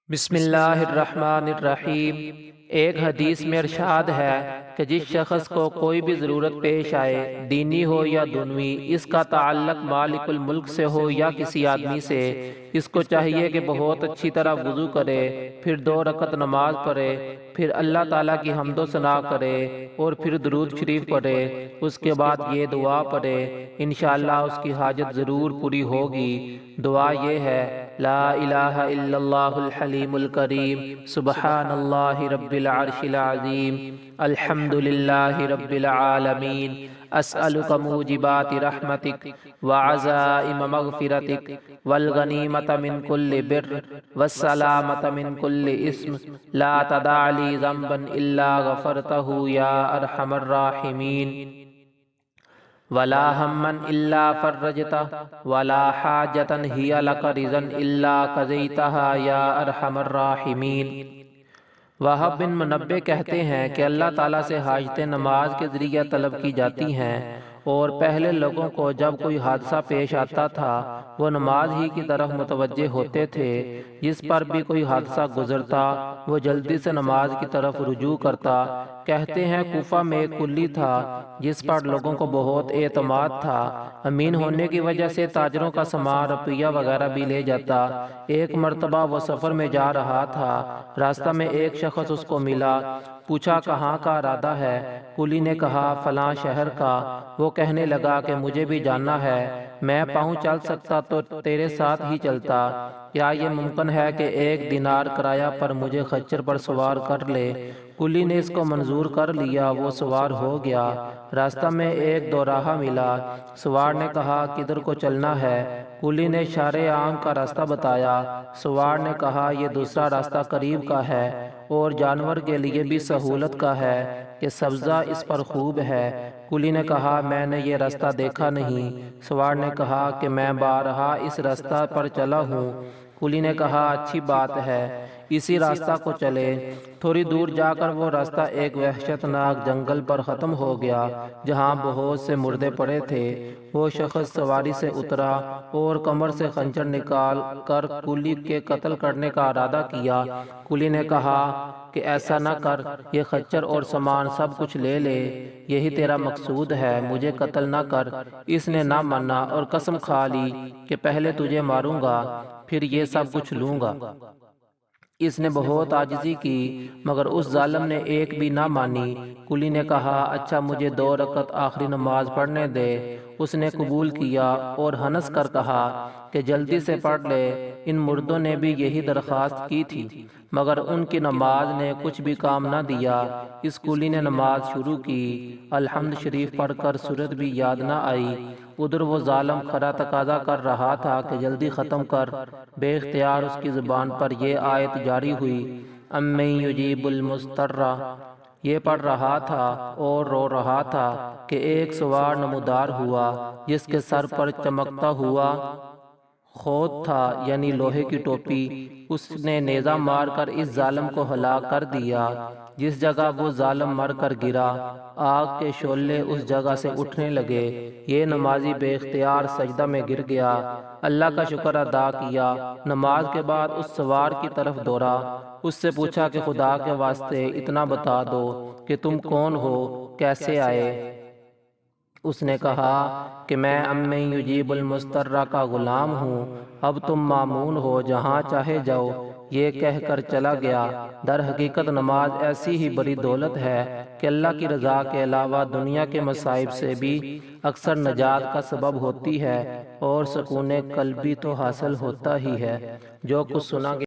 بسم اللہ الرحمن الرحیم۔ ایک حدیث میں ارشاد ہے کہ جس شخص کو کوئی بھی ضرورت پیش آئے، دینی ہو یا دنوی، اس کا تعلق مالک الملک سے ہو یا کسی آدمی سے، اس کو چاہیے کہ بہت اچھی طرح وضو کرے، پھر 2 رکعت نماز پڑھے، پھر اللہ تعالیٰ کی حمد و ثنا کرے اور پھر درود شریف پڑھے، اس کے بعد یہ دعا پڑھے، انشاءاللہ اس کی حاجت ضرور پوری ہوگی۔ دعا یہ ہے: لا الہ الا اللہ الحلیم الکریم، سبحان اللہ رب العرش العظیم، الحمد للہ رب العالمین، اسألک موجبات رحمتک وعزائم مغفرتک والغنیمت من کل بر والسلامت من کل اسم، لا تدع لی ذنبا الا غفرتہ یا ارحم الراحمین، ولا ہما الا فرجتہ ولا حاجتا ہی لک رضا الا قضیتہا یا ارحم الراحمین۔ وہب بن منبہ کہتے ہیں کہ اللہ تعالیٰ سے حاجتیں نماز کے ذریعہ طلب کی جاتی ہیں، اور پہلے لوگوں کو جب کوئی حادثہ پیش آتا تھا وہ نماز ہی کی طرف متوجہ ہوتے تھے، جس پر بھی کوئی حادثہ گزرتا وہ جلدی سے نماز کی طرف رجوع کرتا۔ کہتے ہیں کوفہ میں ایک کلی تھا جس پر لوگوں کو بہت اعتماد تھا، امین ہونے کی وجہ سے تاجروں کا سامان روپیہ وغیرہ بھی لے جاتا۔ ایک مرتبہ وہ سفر میں جا رہا تھا، راستہ میں ایک شخص اس کو ملا، پوچھا کہاں کا ارادہ ہے؟ کلی نے کہا فلاں شہر کا۔ وہ کہنے لگا کہ مجھے بھی جاننا ہے، میں پاؤں چل سکتا تو تیرے ساتھ ہی چلتا، کیا یہ ممکن ہے کہ 1 دینار کرایہ پر مجھے خچر پر سوار کر لے؟ کلی نے اس کو منظور کر لیا، وہ سوار ہو گیا۔ راستہ میں ایک دوراہا ملا، سوار نے کہا کدھر کو چلنا ہے؟ کلی نے اشارے آنکھ کا راستہ بتایا۔ سوار نے کہا یہ دوسرا راستہ قریب کا ہے اور جانور کے لیے بھی سہولت کا ہے کہ سبزہ اس پر خوب ہے۔ کلی نے کہا میں نے یہ راستہ دیکھا نہیں۔ سوار نے کہا کہ میں بارہا اس راستہ پر چلا ہوں۔ کلی نے کہا اچھی بات ہے، اسی راستہ کو چلے۔ تھوڑی دور جا کر وہ راستہ ایک وحشت ناک جنگل پر ختم ہو گیا جہاں بہت سے مردے پڑے تھے۔ وہ شخص سواری سے اترا اور کمر سے خنجر نکال کر کلی کے قتل کرنے کا ارادہ کیا۔ کلی نے کہا کہ ایسا نہ کر، یہ خچر اور سامان سب کچھ لے لے، یہی تیرا مقصود ہے، مجھے قتل نہ کر۔ اس نے نہ مانا اور قسم کھا لی کہ پہلے تجھے ماروں گا پھر یہ سب کچھ لوں گا۔ اس نے بہت عاجزی کی مگر اس ظالم نے ایک بھی نہ مانی۔ کلی نے کہا اچھا مجھے 2 رکعت آخری نماز پڑھنے دے۔ اس نے قبول کیا اور ہنس کر کہا کہ جلدی سے پڑھ لے، ان مردوں نے بھی یہی درخواست کی تھی مگر ان کی نماز نے کچھ بھی کام نہ دیا۔ اس کلی نے نماز شروع کی، الحمد شریف پڑھ کر سورت بھی یاد نہ آئی۔ ادھر وہ ظالم کھڑا تقاضا کر رہا تھا کہ جلدی ختم کر۔ بے اختیار اس کی زبان پر یہ آیت جاری ہوئی، امن یجیب المضطر۔ یہ پڑھ رہا تھا اور رو رہا تھا کہ ایک سوار نمودار ہوا جس کے سر پر چمکتا ہوا خود تھا، یعنی لوہے کی ٹوپی۔ اس نے نیزہ مار کر اس ظالم کو ہلاک کر دیا۔ جس جگہ وہ ظالم مر کر گرا، آگ کے شعلے اس جگہ سے اٹھنے لگے۔ یہ نمازی بے اختیار سجدہ میں گر گیا، اللہ کا شکر ادا کیا۔ نماز کے بعد اس سوار کی طرف دوڑا، اس سے پوچھا کہ خدا کے واسطے اتنا بتا دو کہ تم کون ہو، کیسے آئے؟ اس نے کہا کہ میں امن یجیب المضطر کا غلام ہوں، اب تم مامون ہو، جہاں چاہے جاؤ۔ یہ کہہ کر چلا گیا۔ در حقیقت نماز ایسی ہی بڑی دولت ہے کہ اللہ کی رضا کے علاوہ دنیا کے مصائب سے بھی اکثر نجات کا سبب ہوتی ہے اور سکون قلبی تو حاصل ہوتا ہی ہے۔ جو کچھ سنا